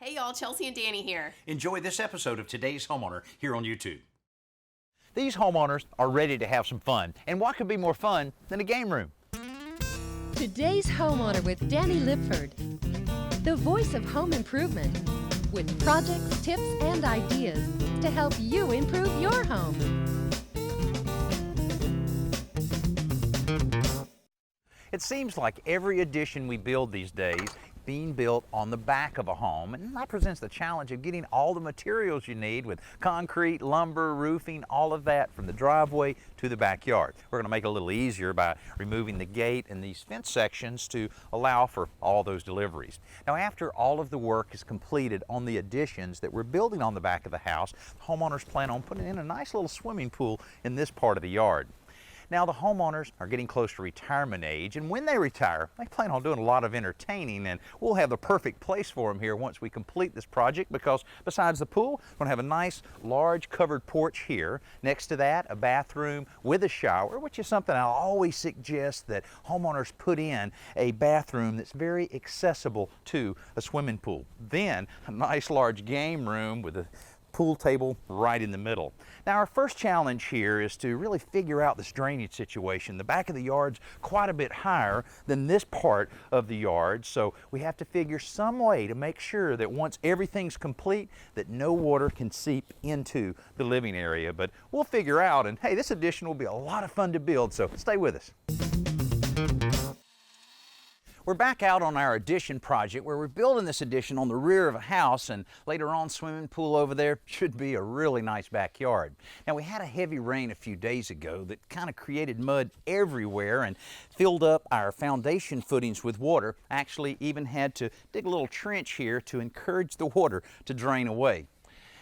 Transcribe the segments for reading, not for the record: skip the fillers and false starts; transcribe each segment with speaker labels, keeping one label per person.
Speaker 1: Hey y'all, Chelsea and Danny here.
Speaker 2: Enjoy this episode of Today's Homeowner here on YouTube.
Speaker 3: These homeowners are ready to have some fun, and what could be more fun than a game room?
Speaker 4: Today's Homeowner with Danny Lipford, the voice of home improvement, with projects, tips, and ideas to help you improve your home.
Speaker 3: It seems like every addition we build these days being built on the back of a home, and that presents the challenge of getting all the materials you need with concrete, lumber, roofing, all of that from the driveway to the backyard. We're going to make it a little easier by removing the gate and these fence sections to allow for all those deliveries. Now, after all of the work is completed on the additions that we're building on the back of the house, homeowners plan on putting in a nice little swimming pool in this part of the yard. Now, the homeowners are getting close to retirement age, and when they retire, they plan on doing a lot of entertaining, and we'll have the perfect place for them here once we complete this project, because besides the pool, we're going to have a nice, large covered porch here. Next to that, a bathroom with a shower, which is something I always suggest that homeowners put in a bathroom that's very accessible to a swimming pool. Then, a nice large game room with a pool table right in the middle. Now, our first challenge here is to really figure out this drainage situation. The back of the yard's quite a bit higher than this part of the yard, so we have to figure some way to make sure that once everything's complete, that no water can seep into the living area. But we'll figure out, and hey, this addition will be a lot of fun to build, so stay with us. We're back out on our addition project where we're building this addition on the rear of a house, and later on, swimming pool over there. Should be a really nice backyard. Now, we had a heavy rain a few days ago that kind of created mud everywhere and filled up our foundation footings with water. Actually even had to dig a little trench here to encourage the water to drain away.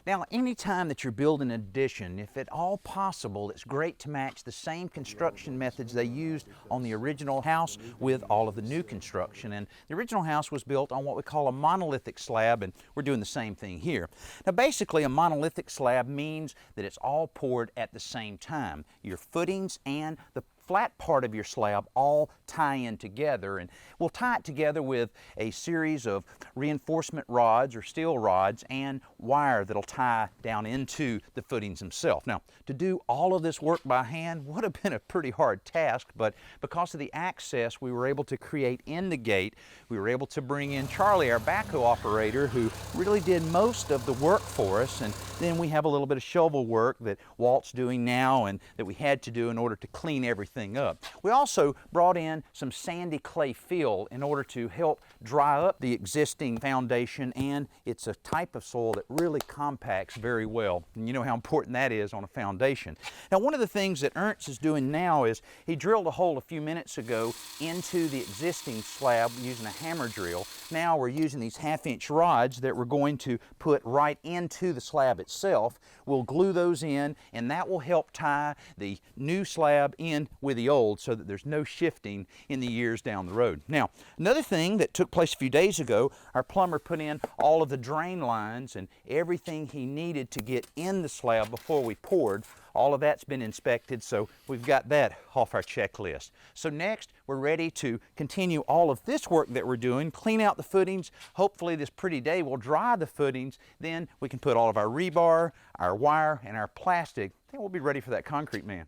Speaker 3: Now, anytime that you're building an addition, if at all possible, it's great to match the same construction methods they used on the original house with all of the new construction. And the original house was built on what we call a monolithic slab, and we're doing the same thing here. Now, basically, a monolithic slab means that it's all poured at the same time. Your footings and the flat part of your slab all tie in together, and we'll tie it together with a series of reinforcement rods or steel rods and wire that'll tie down into the footings themselves. Now, to do all of this work by hand would have been a pretty hard task, but because of the access we were able to create in the gate, we were able to bring in Charlie, our backhoe operator, who really did most of the work for us, and then we have a little bit of shovel work that Walt's doing now and that we had to do in order to clean everything up. We also brought in some sandy clay fill in order to help dry up the existing foundation, and it's a type of soil that really compacts very well, and you know how important that is on a foundation. Now, one of the things that Ernst is doing now is he drilled a hole a few minutes ago into the existing slab using a hammer drill. Now we're using these 1/2-inch rods that we're going to put right into the slab itself. We'll glue those in, and that will help tie the new slab in with the old so that there's no shifting in the years down the road. Now, another thing that took place a few days ago, our plumber put in all of the drain lines and everything he needed to get in the slab before we poured. All of that's been inspected, so we've got that off our checklist. So next, we're ready to continue all of this work that we're doing, clean out the footings. Hopefully this pretty day will dry the footings. Then we can put all of our rebar, our wire, and our plastic. Then we'll be ready for that concrete man.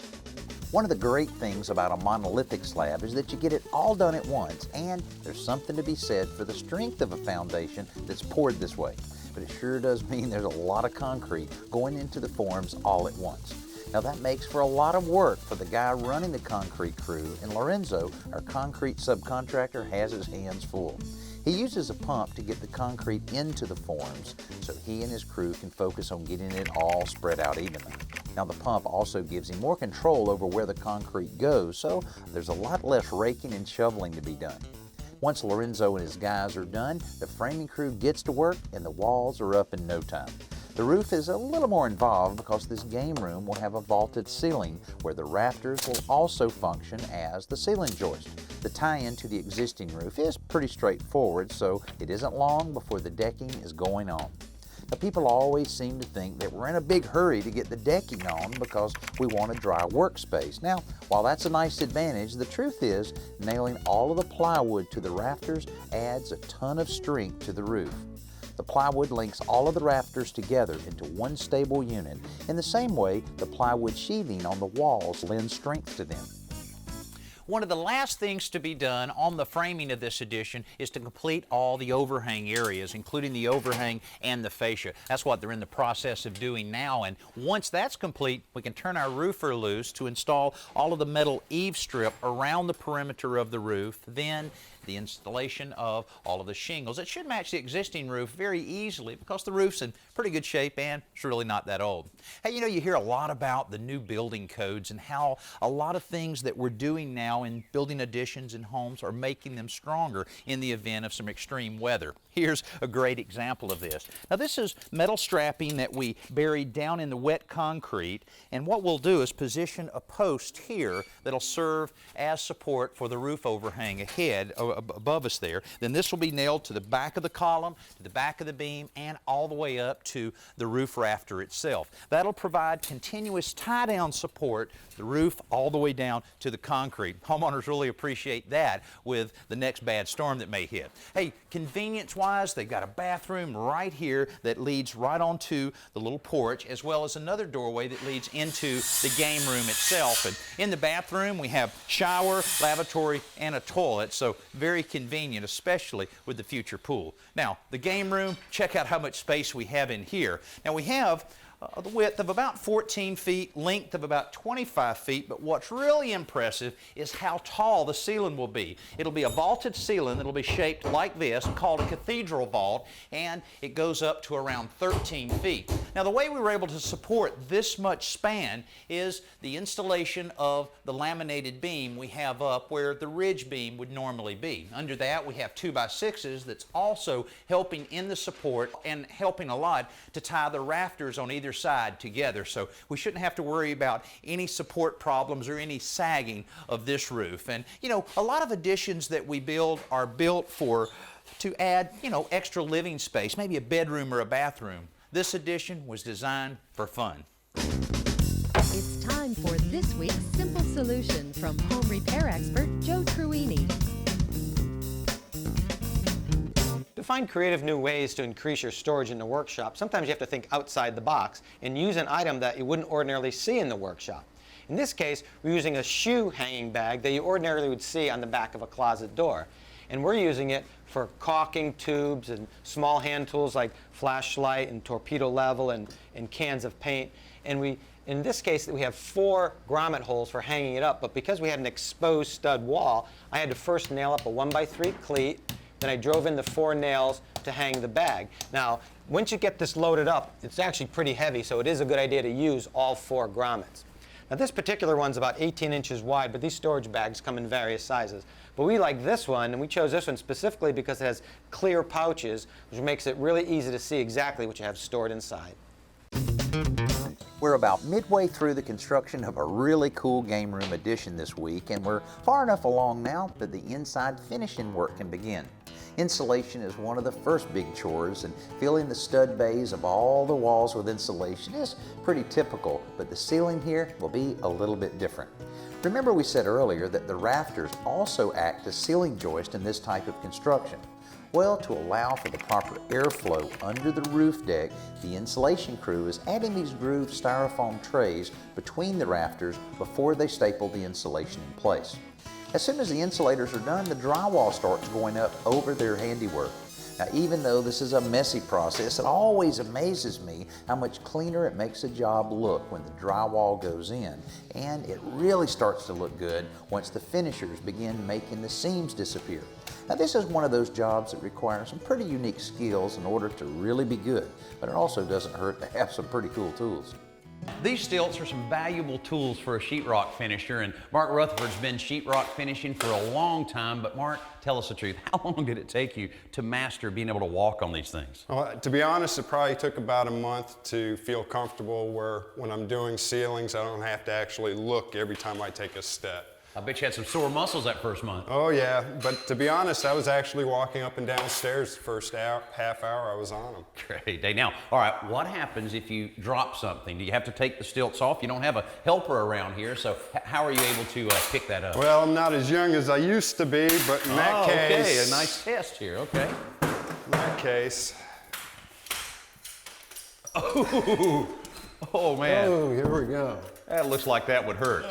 Speaker 5: One of the great things about a monolithic slab is that you get it all done at once, and there's something to be said for the strength of a foundation that's poured this way. But it sure does mean there's a lot of concrete going into the forms all at once. Now, that makes for a lot of work for the guy running the concrete crew, and Lorenzo, our concrete subcontractor, has his hands full. He uses a pump to get the concrete into the forms so he and his crew can focus on getting it all spread out evenly. Now, the pump also gives him more control over where the concrete goes, so there's a lot less raking and shoveling to be done. Once Lorenzo and his guys are done, the framing crew gets to work and the walls are up in no time. The roof is a little more involved because this game room will have a vaulted ceiling where the rafters will also function as the ceiling joist. The tie-in to the existing roof is pretty straightforward, so it isn't long before the decking is going on. Now, people always seem to think that we're in a big hurry to get the decking on because we want a dry workspace. Now, while that's a nice advantage, the truth is nailing all of the plywood to the rafters adds a ton of strength to the roof. The plywood links all of the rafters together into one stable unit. In the same way, the plywood sheathing on the walls lends strength to them.
Speaker 3: One of the last things to be done on the framing of this addition is to complete all the overhang areas, including the overhang and the fascia. That's what they're in the process of doing now, and once that's complete, we can turn our roofer loose to install all of the metal eave strip around the perimeter of the roof, then the installation of all of the shingles. It should match the existing roof very easily because the roof's in pretty good shape and it's really not that old. Hey, you know, you hear a lot about the new building codes and how a lot of things that we're doing now in building additions and homes are making them stronger in the event of some extreme weather. Here's a great example of this. Now, this is metal strapping that we buried down in the wet concrete, and what we'll do is position a post here that'll serve as support for the roof overhang ahead above us there. Then this will be nailed to the back of the column, to the back of the beam, and all the way up to the roof rafter itself. That'll provide continuous tie-down support, the roof all the way down to the concrete. Homeowners really appreciate that with the next bad storm that may hit. Hey, convenience-wise, they've got a bathroom right here that leads right onto the little porch, as well as another doorway that leads into the game room itself. And in the bathroom, we have shower, lavatory, and a toilet, so very convenient, especially with the future pool. Now, the game room, check out how much space we have in here. Now, we have the width of about 14 feet, length of about 25 feet, but what's really impressive is how tall the ceiling will be. It'll be a vaulted ceiling that'll be shaped like this, called a cathedral vault, and it goes up to around 13 feet. Now, the way we were able to support this much span is the installation of the laminated beam we have up where the ridge beam would normally be. Under that, we have 2x6s that's also helping in the support and helping a lot to tie the rafters on either side together, so we shouldn't have to worry about any support problems or any sagging of this roof. And you know, a lot of additions that we build are built to add, you know, extra living space, maybe a bedroom or a bathroom. This addition was designed for fun.
Speaker 4: It's time for this week's simple solution from home repair expert Joe Truini.
Speaker 1: To find creative new ways to increase your storage in the workshop, sometimes you have to think outside the box and use an item that you wouldn't ordinarily see in the workshop. In this case, we're using a shoe hanging bag that you ordinarily would see on the back of a closet door. And we're using it for caulking tubes and small hand tools like flashlight and torpedo level and cans of paint. And in this case, we have 4 grommet holes for hanging it up, but because we had an exposed stud wall, I had to first nail up a 1x3 cleat. Then I drove in the 4 nails to hang the bag. Now, once you get this loaded up, it's actually pretty heavy, so it is a good idea to use all 4 grommets. Now, this particular one's about 18 inches wide, but these storage bags come in various sizes. But we like this one, and we chose this one specifically because it has clear pouches, which makes it really easy to see exactly what you have stored inside.
Speaker 5: We're about midway through the construction of a really cool game room addition this week, and we're far enough along now that the inside finishing work can begin. Insulation is one of the first big chores, and filling the stud bays of all the walls with insulation is pretty typical, but the ceiling here will be a little bit different. Remember, we said earlier that the rafters also act as ceiling joists in this type of construction. Well, to allow for the proper airflow under the roof deck, the insulation crew is adding these grooved styrofoam trays between the rafters before they staple the insulation in place. As soon as the insulators are done, the drywall starts going up over their handiwork. Now, even though this is a messy process, it always amazes me how much cleaner it makes a job look when the drywall goes in, and it really starts to look good once the finishers begin making the seams disappear. Now, this is one of those jobs that requires some pretty unique skills in order to really be good, but it also doesn't hurt to have some pretty cool tools.
Speaker 2: These stilts are some valuable tools for a sheetrock finisher, and Mark Rutherford's been sheetrock finishing for a long time. But Mark, tell us the truth. How long did it take you to master being able to walk on these things?
Speaker 6: Well, to be honest, it probably took about a month to feel comfortable where when I'm doing ceilings, I don't have to actually look every time I take a step.
Speaker 2: I bet you had some sore muscles that first month.
Speaker 6: Oh yeah, but to be honest, I was actually walking up and down stairs the first half hour I was on them.
Speaker 2: Great day. Now, all right, what happens if you drop something? Do you have to take the stilts off? You don't have a helper around here, so how are you able to pick that up?
Speaker 6: Well, I'm not as young as I used to be, but in that case...
Speaker 2: okay, a nice test here, okay.
Speaker 6: In that case,
Speaker 2: Oh man,
Speaker 6: Oh, here we go.
Speaker 2: that looks like that would hurt.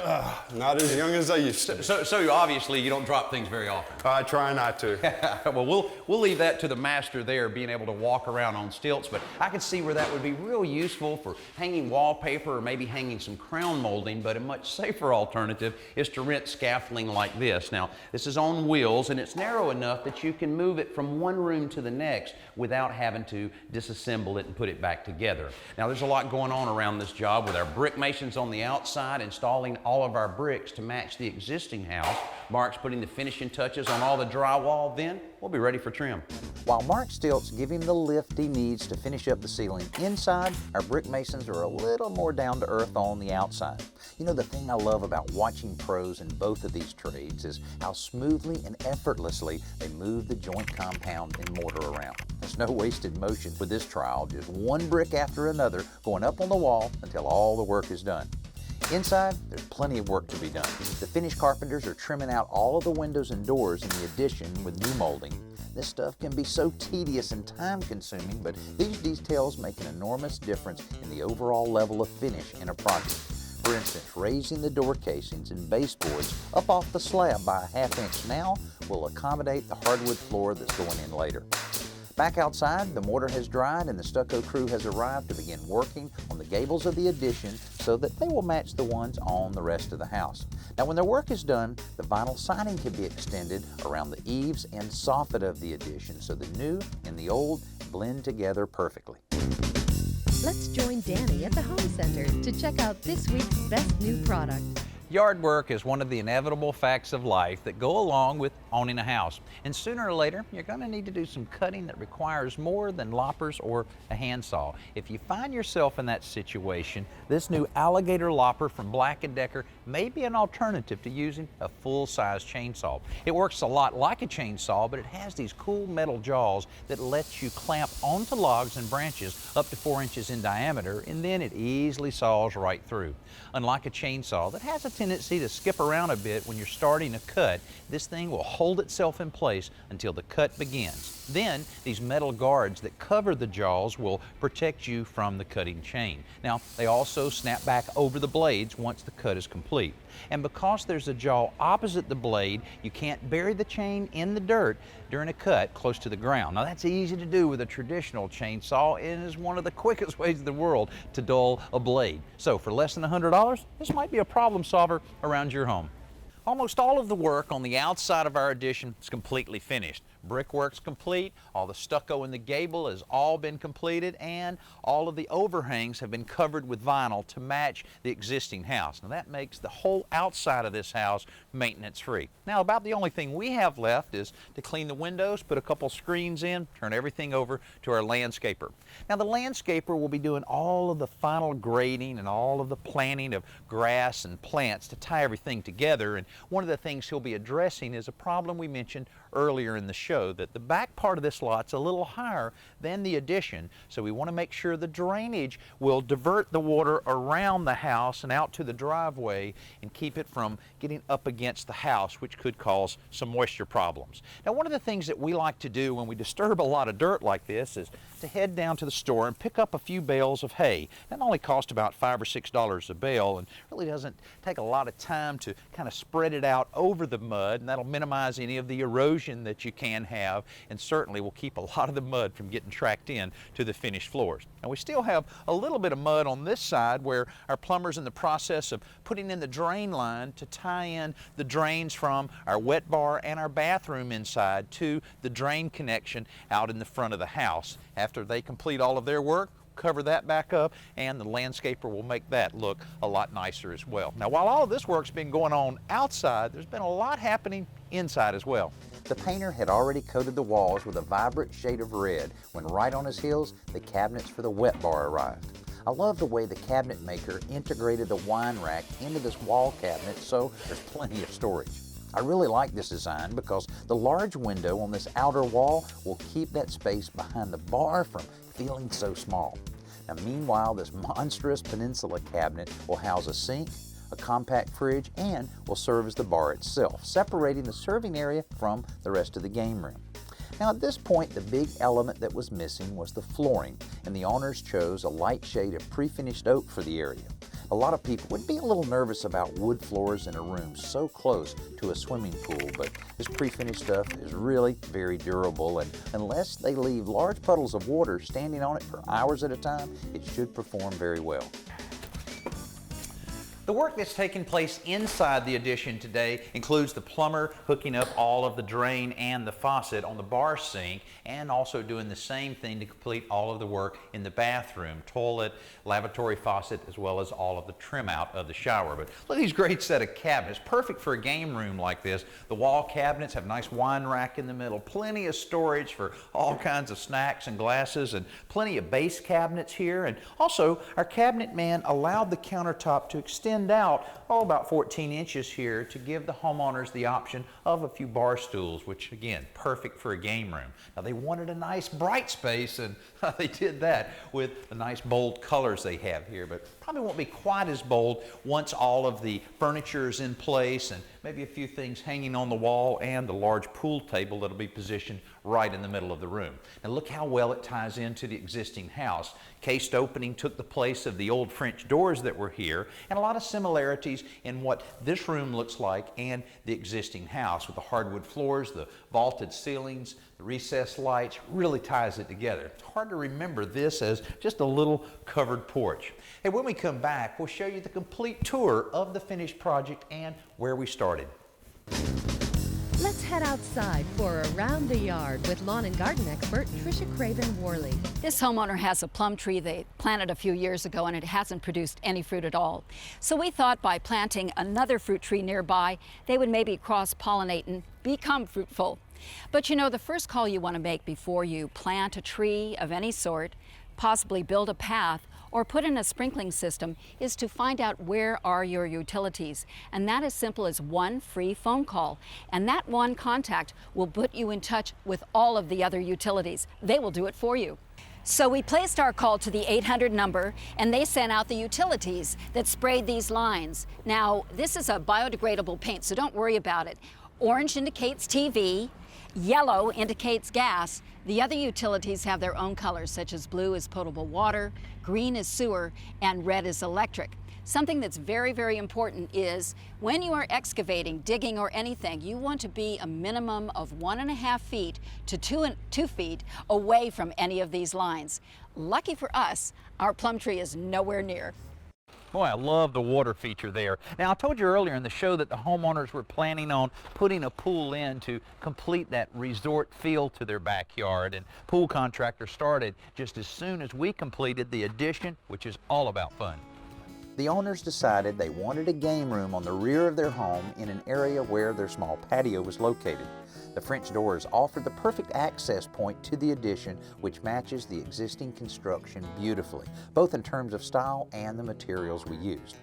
Speaker 6: Not as young as I used to.
Speaker 2: So obviously you don't drop things very often.
Speaker 6: I try not to.
Speaker 2: Well, we'll leave that to the master there, being able to walk around on stilts, but I could see where that would be real useful for hanging wallpaper or maybe hanging some crown molding, but a much safer alternative is to rent scaffolding like this. Now, this is on wheels and it's narrow enough that you can move it from one room to the next without having to disassemble it and put it back together. Now, there's a lot going on around this job with our brick masons on the outside installing all of our bricks to match the existing house. Mark's putting the finishing touches on all the drywall, then we'll be ready for trim.
Speaker 5: While Mark Stilts give him the lift he needs to finish up the ceiling inside, our brick masons are a little more down to earth on the outside. You know, the thing I love about watching pros in both of these trades is how smoothly and effortlessly they move the joint compound and mortar around. There's no wasted motion with this trowel, just one brick after another going up on the wall until all the work is done. Inside, there's plenty of work to be done. The finished carpenters are trimming out all of the windows and doors in the addition with new molding. This stuff can be so tedious and time-consuming, but these details make an enormous difference in the overall level of finish in a project. For instance, raising the door casings and baseboards up off the slab by a ½ inch now will accommodate the hardwood floor that's going in later. Back outside, the mortar has dried and the stucco crew has arrived to begin working on the gables of the addition so that they will match the ones on the rest of the house. Now, when their work is done, the vinyl siding can be extended around the eaves and soffit of the addition so the new and the old blend together perfectly.
Speaker 4: Let's join Danny at the Home Center to check out this week's best new product.
Speaker 3: Yard work is one of the inevitable facts of life that go along with owning a house. And sooner or later, you're going to need to do some cutting that requires more than loppers or a handsaw. If you find yourself in that situation, this new Alligator lopper from Black & Decker may be an alternative to using a full-size chainsaw. It works a lot like a chainsaw, but it has these cool metal jaws that lets you clamp onto logs and branches up to 4 inches in diameter, and then it easily saws right through. Unlike a chainsaw that has a tendency to skip around a bit when you're starting a cut, this thing will hold itself in place until the cut begins. Then, these metal guards that cover the jaws will protect you from the cutting chain. Now, they also snap back over the blades once the cut is complete. And because there's a jaw opposite the blade, you can't bury the chain in the dirt during a cut close to the ground. Now, that's easy to do with a traditional chainsaw and is one of the quickest ways in the world to dull a blade. So, for less than $100, this might be a problem solver around your home. Almost all of the work on the outside of our addition is completely finished. Brickwork's complete, all the stucco in the gable has all been completed, and all of the overhangs have been covered with vinyl to match the existing house. Now that makes the whole outside of this house maintenance-free. Now about the only thing we have left is to clean the windows, put a couple screens in, turn everything over to our landscaper. Now the landscaper will be doing all of the final grading and all of the planting of grass and plants to tie everything together, and one of the things he'll be addressing is a problem we mentioned earlier in the show, that the back part of this lot's a little higher than the addition, so we want to make sure the drainage will divert the water around the house and out to the driveway and keep it from getting up against the house, which could cause some moisture problems. Now, one of the things that we like to do when we disturb a lot of dirt like this is to head down to the store and pick up a few bales of hay. That only costs about $5 or $6 a bale and really doesn't take a lot of time to kind of spread it out over the mud, and that'll minimize any of the erosion that you can have, and certainly will keep a lot of the mud from getting tracked in to the finished floors. Now we still have a little bit of mud on this side where our plumber's in the process of putting in the drain line to tie in the drains from our wet bar and our bathroom inside to the drain connection out in the front of the house. After they complete all of their work, cover that back up, and the landscaper will make that look a lot nicer as well. Now, while all of this work's been going on outside, there's been a lot happening inside as well.
Speaker 5: The painter had already coated the walls with a vibrant shade of red when right on his heels, the cabinets for the wet bar arrived. I love the way the cabinet maker integrated the wine rack into this wall cabinet so there's plenty of storage. I really like this design because the large window on this outer wall will keep that space behind the bar from feeling so small. Now, meanwhile, this monstrous peninsula cabinet will house a sink, a compact fridge, and will serve as the bar itself, separating the serving area from the rest of the game room. Now at this point, the big element that was missing was the flooring, and the owners chose a light shade of pre-finished oak for the area. A lot of people would be a little nervous about wood floors in a room so close to a swimming pool, but this pre-finished stuff is really very durable, and unless they leave large puddles of water standing on it for hours at a time, it should perform very well.
Speaker 3: The work that's taking place inside the addition today includes the plumber hooking up all of the drain and the faucet on the bar sink, and also doing the same thing to complete all of the work in the bathroom, toilet, lavatory faucet, as well as all of the trim out of the shower. But look at these great set of cabinets, perfect for a game room like this. The wall cabinets have a nice wine rack in the middle, plenty of storage for all kinds of snacks and glasses, and plenty of base cabinets here. And also, our cabinet man allowed the countertop to extend out about 14 inches here to give the homeowners the option of a few bar stools, which again, perfect for a game room. Now they wanted a nice bright space, and they did that with the nice bold colors they have here, but probably won't be quite as bold once all of the furniture is in place and maybe a few things hanging on the wall and the large pool table that'll be positioned right in the middle of the room. Now look how well it ties into the existing house. Cased opening took the place of the old French doors that were here, and a lot of similarities in what this room looks like and the existing house, with the hardwood floors, the vaulted ceilings, the recessed lights. Really ties it together. It's hard to remember this as just a little covered porch. Hey, when we come back, we'll show you the complete tour of the finished project and where we started.
Speaker 4: Let's head outside for Around the Yard with lawn and garden expert Tricia Craven-Worley.
Speaker 7: This homeowner has a plum tree they planted a few years ago, and it hasn't produced any fruit at all. So we thought by planting another fruit tree nearby, they would maybe cross-pollinate and become fruitful. But you know, the first call you want to make before you plant a tree of any sort, possibly build a path, or put in a sprinkling system, is to find out where are your utilities. And that is simple as one free phone call. And that one contact will put you in touch with all of the other utilities. They will do it for you. So we placed our call to the 800 number, and they sent out the utilities that sprayed these lines. Now, this is a biodegradable paint, so don't worry about it. Orange indicates TV, yellow indicates gas. The other utilities have their own colors, such as blue is potable water, green is sewer, and red is electric. Something that's very, very important is when you are excavating, digging, or anything, you want to be a minimum of 1.5 feet to 2 feet away from any of these lines. Lucky for us, our plum tree is nowhere near.
Speaker 3: Boy, I love the water feature there. Now, I told you earlier in the show that the homeowners were planning on putting a pool in to complete that resort feel to their backyard, and pool contractor started just as soon as we completed the addition, which is all about fun.
Speaker 5: The owners decided they wanted a game room on the rear of their home in an area where their small patio was located. The French doors offered the perfect access point to the addition, which matches the existing construction beautifully, both in terms of style and the materials we used.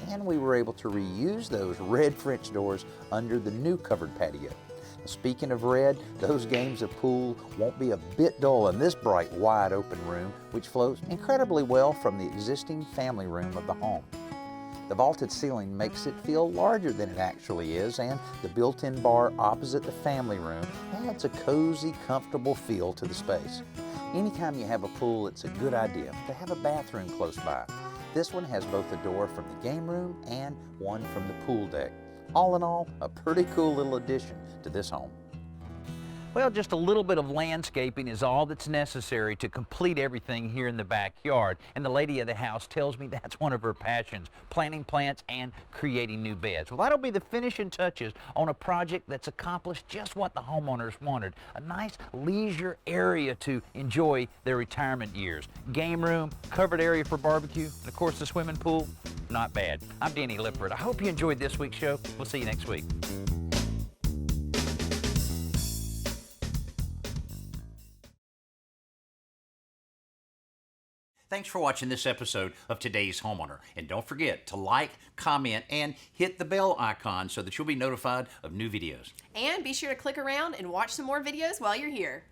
Speaker 5: And we were able to reuse those red French doors under the new covered patio. Speaking of red, those games of pool won't be a bit dull in this bright, wide open room, which flows incredibly well from the existing family room of the home. The vaulted ceiling makes it feel larger than it actually is, and the built-in bar opposite the family room adds a cozy, comfortable feel to the space. Anytime you have a pool, it's a good idea to have a bathroom close by. This one has both a door from the game room and one from the pool deck. All in all, a pretty cool little addition to this home.
Speaker 3: Well, just a little bit of landscaping is all that's necessary to complete everything here in the backyard. And the lady of the house tells me that's one of her passions, planting plants and creating new beds. Well, that'll be the finishing touches on a project that's accomplished just what the homeowners wanted. A nice leisure area to enjoy their retirement years. Game room, covered area for barbecue, and of course the swimming pool. Not bad. I'm Danny Lipford. I hope you enjoyed this week's show. We'll see you next week. Thanks for watching this episode of Today's Homeowner. And don't forget to like, comment, and hit the bell icon so that you'll be notified of new videos.
Speaker 8: And be sure to click around and watch some more videos while you're here.